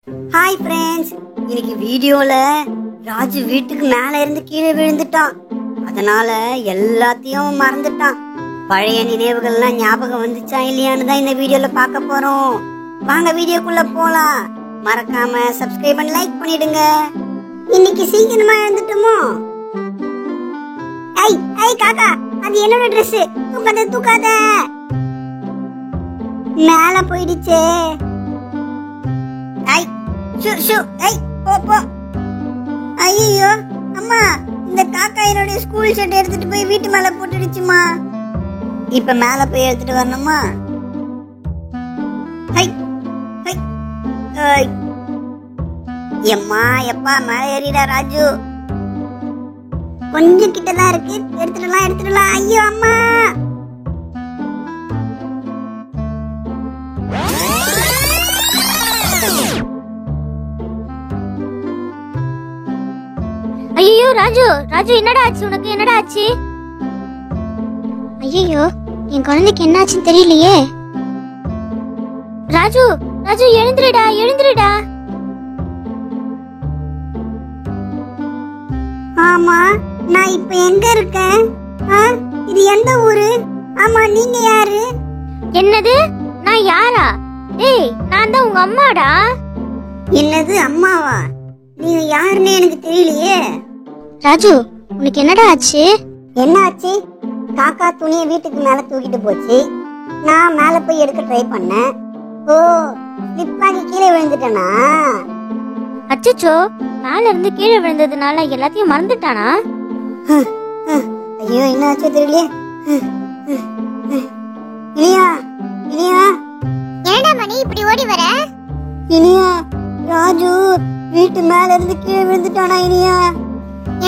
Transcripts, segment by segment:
Hi friends, இன்னைக்கு வீடியோல ராஜு வீட்டுக்கு மேல இருந்து கீழே விழுந்துட்டான். அதனால எல்லாத்தையும் மறந்துட்டான். பழைய நினைவுகள்லாம் ஞாபகம் வந்துச்சா இல்லையான்னு தான் இந்த வீடியோல பார்க்க போறோம். வாங்க வீடியோக்குள்ள போலாம். மறக்காம சப்ஸ்கிரைப் பண்ணி லைக் பண்ணிடுங்க. இன்னைக்கு சீக்கிரமா எழுந்துட்டோமோ? ஐய் ஐய் காக்கா, அது என்னோட Dress. தூக்காத மேல போயிடுச்சே. ஐ ஷூ ஷூ ஐ போ. ஐயோ அம்மா, இந்த காக்கா என்னோட ஸ்கூல் ஷர்ட் எடுத்துட்டு போய் வீட்டு மேல போட்டுடுச்சுமா. இப்ப மேல போய் எடுத்துட்டு வரணுமா? ஹை ஹை ஐ எம்மா எப்பா, மேல ஏறிடா ராஜு. கொஞ்சம் கிட்டலாம் இருக்கு, எடுத்துடலாம். ஐயோ அம்மா. ஐயோ ராஜு, என்னடா ஆச்சு உனக்கு? என்னடா ஆச்சு? ஐயோ, என் குழந்தைக்கு என்ன ஆச்சுன்னு தெரியலையே. ராஜு எழுந்துருடா. ஆமா, நான் இப்ப எங்க இருக்கேன்? இது எந்த ஊரு? ஆமா, நீங்க யாரு? என்னது, நான் யாரா? ஏய், நான் தான் உங்க அம்மாடா. என்னது அம்மாவா? நீங்க யாருன்னு எனக்கு தெரியலையே. ராஜு, உனக்கு என்னடா ஆச்சு? என்ன ஆச்சு? காக்கா துணியை வீட்டுக்கு மேல தூக்கிட்டு போச்சு. நான் மேல போய் எடுக்க ட்ரை பண்ணேன். ஓ, ஸ்லிப் ஆகி கீழே விழுந்துட்டேனா? அச்சச்சோ, மேல இருந்து கீழே விழுந்ததுனால எல்லாத்தையும் மறந்துட்டானா? ஐயோ, என்ன ஆச்சு தெரியலையே. இனியா என்னடா மணி, இப்படி ஓடி வர? இனியா, ராஜு வீட்டு மேல இருந்து கீழே விழுந்துட்டானா? இனியா,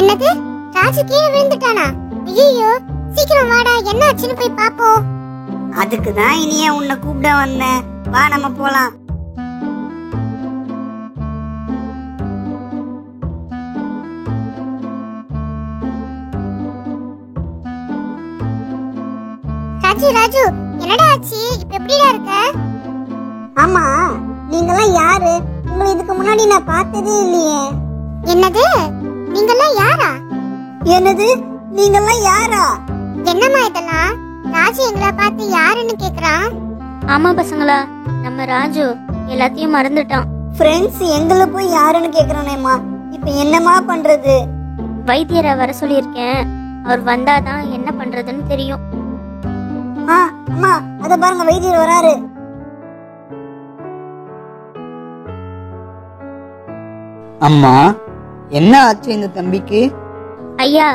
என்னது, ராஜு கீழே விழுந்துட்டானா? ஐயோ, சீக்கிரம் வாடா, என்ன ஆச்சுன்னு போய் பாப்போம். அதுக்கு தான் இனியா உன்னை கூப்பிட வந்தேன். வா, நம்ம போலாம். ராஜு, என்னடா ஆச்சு? இப்ப எப்படிடா இருக்க? ஆமா, நீங்கெல்லாம் யாரு? உங்களை இதுக்கு முன்னாடி நான் பார்த்ததே இல்லையே. என்னது, நீங்கெல்லாம் யாரா? என்னம்மா இதெல்லாம்? ராஜு எங்களை பார்த்து யாருன்னு கேக்குறான். ஆமா பசங்களா, நம்ம ராஜு எல்லாத்தையும் மறந்துட்டான். ஃப்ரெண்ட்ஸ், எங்களை போய் யாருன்னு கேக்குறானேம்மா. இப்ப என்னமா பண்றது? வைத்தியரை வர சொல்லியிருக்கேன். அவர் வந்தாதான் என்ன பண்றதுன்னு தெரியும். அம்மா, அத பாருங்க, வைத்தியர் வராரு. அம்மா, என்ன ஆச்சு இந்த தம்பிக்கு? ஐயா,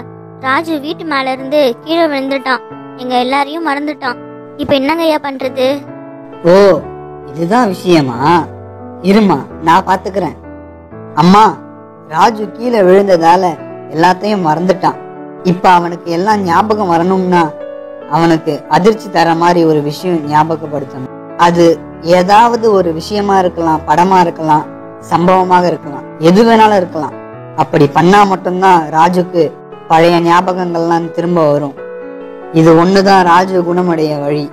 ராஜு வீட்டு மேல இருந்து கீழே விழுந்துட்டான். எங்க எல்லாரையும் மறந்துட்டான். இப்ப என்னங்க ஐயா பண்றது? ஓ, இதுதான் விஷயமா? இருமா, நான் பாத்துக்கிறேன். அம்மா, ராஜு கீழே விழுந்ததால எல்லாத்தையும் மறந்துட்டான். இப்ப அவனுக்கு எல்லாம் ஞாபகம் வரணும்னா அவனுக்கு அதிர்ச்சி தர மாதிரி ஒரு விஷயம் ஞாபகப்படுத்தணும். அது ஏதாவது ஒரு விஷயமா இருக்கலாம், படமா இருக்கலாம், சம்பவமாக இருக்கலாம், எது வேணாலும் இருக்கலாம். அப்படி பண்ணா மட்டும்தான் ராஜுக்கு பழைய ஞாபகங்கள்லாம் திரும்ப வரும். இது ஒண்ணுதான் ராஜு குணமடைய வழி.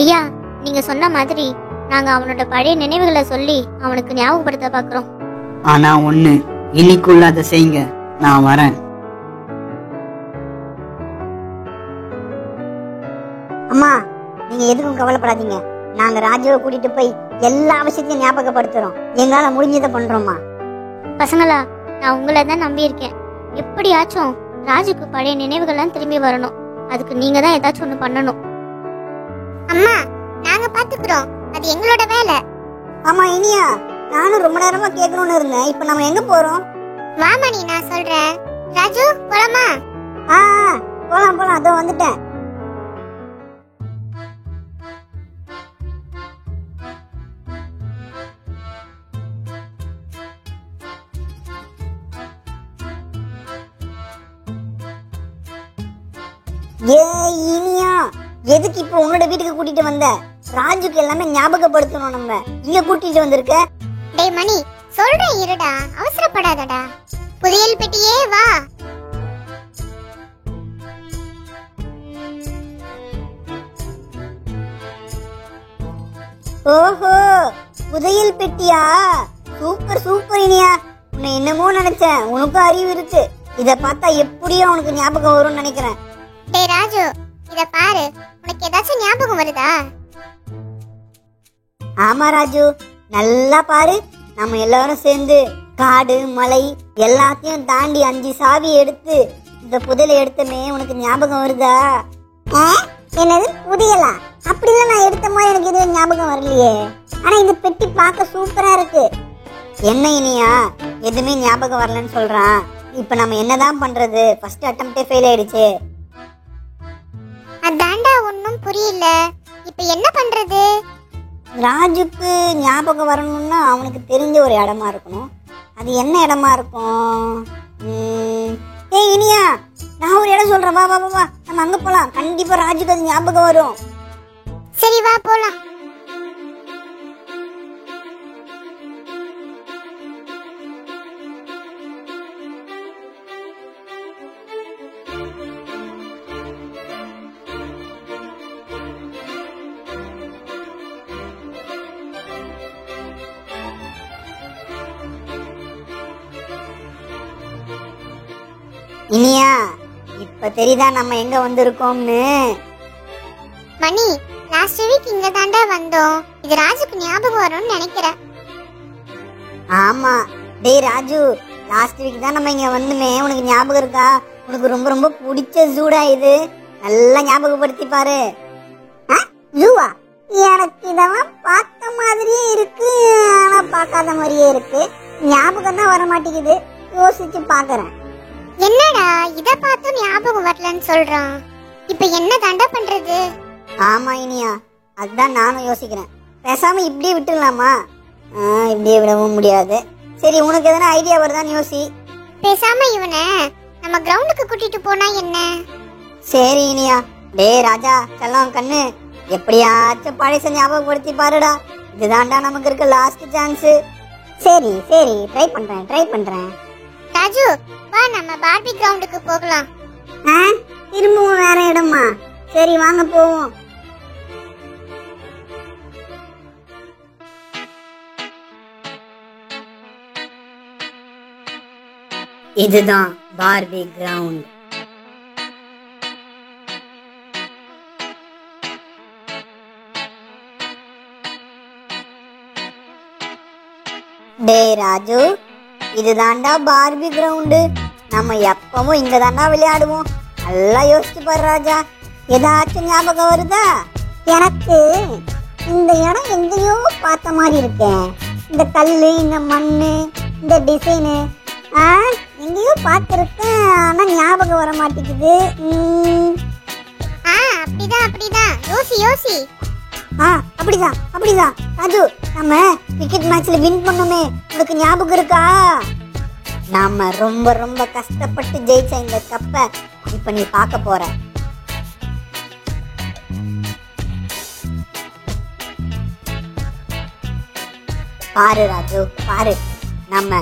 ஐயா, நீங்க சொன்ன மாதிரி நாங்க அவனோட பழைய நினைவுகளை சொல்லி அவனுக்கு ஞாபகப்படுத்த பாக்குறோம். ஆனா ஒண்ணு, இன்னைக்குள்ள அதை செய்யுங்க. நான் வரேன். அம்மா, நீங்க எதுக்கும் கவலைப்படாதீங்க. நாங்க ராஜுவை கூட்டிட்டு போய் எல்லா விஷயத்தையும் ஞாபகப்படுத்துறோம். எங்களால முடிஞ்சதை பண்றோம்மா. பசங்களா, நான் உங்களை தான் நம்பி இருக்கேன். எப்படியாச்சும் ராஜுக்கு பழைய நினைவுகள்லாம் திரும்பி வரணும். அதுக்கு நீங்க தான் ஏதாச்சும் ஒண்ணு பண்ணணும். அம்மா, நாங்க பாத்துக்கிறோம். அது எங்களோட வேலை. ஆமா இனியா, நானும் ரொம்ப நேரமா கேட்கணும்னு இருந்தேன். இப்ப நம்ம எங்க போறோம்? வாமணி, நான் சொல்றேன். ராஜு, போலாமா? போலாம். அதோ வந்துட்டேன். இனியா, எதுக்கு இப்ப உன்னோட வீட்டுக்கு கூட்டிட்டு வந்த? ராஜுக்கு எல்லாமே ஞாபகப்படுத்தணும். நம்ம இங்க கூட்டிட்டு வந்திருக்க. டேய் மணி, சொல்றேன் இருடா, அவசரப்படாதடா. புதையல் பெட்டியே வா. ஓஹோ, புதையல் பெட்டியா? சூப்பர் நினைச்சேன். உனக்கும் அறிவு இருக்கு. இத பார்த்தா எப்படியும் உனக்கு ஞாபகம் வரும்னு நினைக்கிறேன். டேய் ராஜு, இத பாரு, உனக்கு ஏதாச்சும் ஞாபகம் வருதா? ஆமா ராஜு, நல்லா பாரு. நம்ம எல்லாரும் சேர்ந்து காடு மலை எல்லாத்தையும் தாண்டி 5 சாவி எடுத்து இந்த புதையலை எடுத்தமே. உனக்கு ஞாபகம் வருதா? என்னது புதையலா? அப்படிலாம் நான் எடுத்த மாதிரி எனக்கு எதுவும் ஞாபகம் வரலையே. ஆனா இந்த பெட்டி பார்க்க சூப்பரா இருக்கு. என்ன இனியா எதுவுமே ஞாபகம் வரலன்னு சொல்றான். இப்ப நம்ம என்னதான் பண்றது? ஃபர்ஸ்ட் அட்டெம்ப்டே ஃபெயில் ஆயிடுச்சு. அதான்டா ஒன்னும் புரியல. இப்ப என்ன பண்றது? ராஜுக்கு ஞாபகம் வரணும்னா அவனுக்கு தெரிஞ்ச ஒரு இடமா இருக்கணும். அது என்ன இடமா இருக்கும்? ஏய் இனியா, நான் ஒரு இடம் சொல்றேன். வா வா வா, நம்ம அங்க போலாம். கண்டிப்பா ராஜுக்கு அது ஞாபகம் வரும். சரி வா போலாம். இனியா, இப்ப தெரியுதா நம்ம எங்க வந்திருக்கோம்னு? மணி, லாஸ்ட் வீக் இங்க தாண்டா வந்தோம். இது ராஜுக்கு ஞாபகம் வரும்னு நினைக்கிறேன். ஆமா. டேய் ராஜு, லாஸ்ட் வீக் தான் நம்ம இங்க வந்துமே. உனக்கு ஞாபகம் இருக்கா? உனக்கு ரொம்ப ரொம்ப பிடிச்ச ஜூடா இது. நல்லா ஞாபகப்படுத்தி பாரு. ஜூவா? எனக்கு இதெல்லாம் பார்த்த மாதிரியே இருக்கு, ஆனா பார்க்காத மாதிரியே இருக்கு. ஞாபகம் தான் வர மாட்டேங்குது. யோசிச்சு பாக்குறேன். என்னடா இத பார்த்து ஞாபகம் வரலன்னு சொல்றான்? இப்ப என்ன தாண்டா பண்றது? ஆமா இனியா, அதுதான் நானும் யோசிக்கிறேன். பேசாம இப்படியே விட்டுடலாமா? இப்படியே விடவும் முடியாது. சரி, உனக்கு எதனா ஐடியா வருதான்னு யோசி. பேசாம இவனை நம்ம கிரவுண்டுக்கு கூட்டிட்டு போனா என்ன? சரி இனியா. டேய் ராஜா செல்லம் கண்ணு, எப்படியாச்சும் பழைய ஞாபகப்படுத்தி பாருடா. இதுதான்டா நமக்கு இருக்க லாஸ்ட் சான்ஸ். சரி சரி, ட்ரை பண்றேன். ராஜு வா, நம்ம பார்பி கிரவுண்டுக்கு போகலாம். திரும்பவும் வேற இடமா? சரி வாங்க போவோம். இதுதான் பார்பி கிரவுண்ட். டேய் ராஜு, இதுதான்டா பார்பி கிரவுண்டு. நம்ம எப்பவும் இங்க தாண்டா விளையாடுவோம். நல்லா யோசிச்சு பாரு ராஜா, ஏதாச்சும் ஞாபகம் வருதா? எனக்கு இந்த இடம் எங்கேயோ பார்த்த மாதிரி இருக்கேன். இந்த கல்லு, இந்த மண்ணு, இந்த டிசைனு எங்கேயோ பார்த்துருக்கேன், ஆனா ஞாபகம் வர மாட்டேங்குது. அப்படிதான் யோசி. அப்படிதான் ராஜு, நம்ம கிரிக்கெட் மேட்ச்ல வின் பண்ணோமே, உனக்கு ஞாபகம் இருக்கா? நாம ரொம்ப ரொம்ப கஷ்டப்பட்டு ஜெயிச்ச இந்த கப்பை இப்ப நீ பார்க்க போற. பாரு ராஜு, பாரு. நம்ம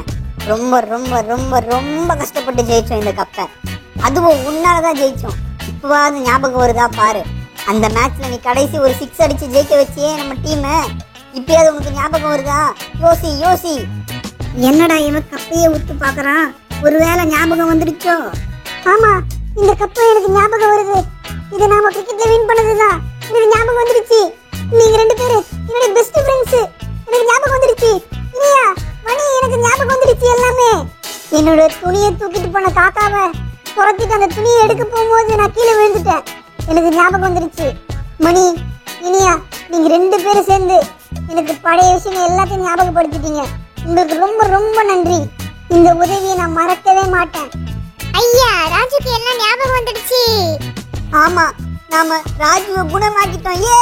ரொம்ப ரொம்ப ரொம்ப ரொம்ப கஷ்டப்பட்டு ஜெயிச்சோம் இந்த கப்பை. அதுவும் உன்னாலதான் ஜெயிச்சோம். இப்பவாது ஞாபகம் வருதா பாரு. அந்த மேட்ச்ல நீ கடைசி ஒரு 6 அடிச்சு ஜெயிக்க வச்சியே நம்ம டீம். இப்பயாவது உனக்கு ஞாபகம் வருதா? யோசி. என்னடா இவன் கப்பையே உத்து பாக்குறான்? ஒருவேளை ஞாபகம் வந்துடுச்சோ? ஆமா, இந்த கப்பை எனக்கு ஞாபகம் வருது. இது நாம கிரிக்கெட்ல வின் பண்ணதுதான். எனக்கு ஞாபகம் வந்துடுச்சு. நீங்க 2 பேரு என்னோட பெஸ்ட் ஃப்ரெண்ட்ஸ். எனக்கு ஞாபகம் வந்துடுச்சு. இனியா, மணி, எனக்கு ஞாபகம் வந்துடுச்சு எல்லாமே. என்னோட துணியை தூக்கிட்டு போன காக்காவை துரத்திட்டு அந்த துணியை எடுக்க போகும்போது நான் கீழே விழுந்துட்டேன். எனக்கு ஞாபகம் வந்துடுச்சு. மணி, இனியா, நீங்க 2 பேரும் சேர்ந்து எனக்கு பழைய விஷயங்கள் எல்லாத்தையும் ஞாபகப்படுத்திட்டீங்க. உங்களுக்கு ரொம்ப ரொம்ப நன்றி. இந்த உதவியை நான் மறக்கவே மாட்டேன். ஐயா, ராஜுக்கு எல்லாம் ஞாபகம் வந்துடுச்சு. ஆமா, நாம ராஜுவை குணமாக்கிட்டோம். ஏ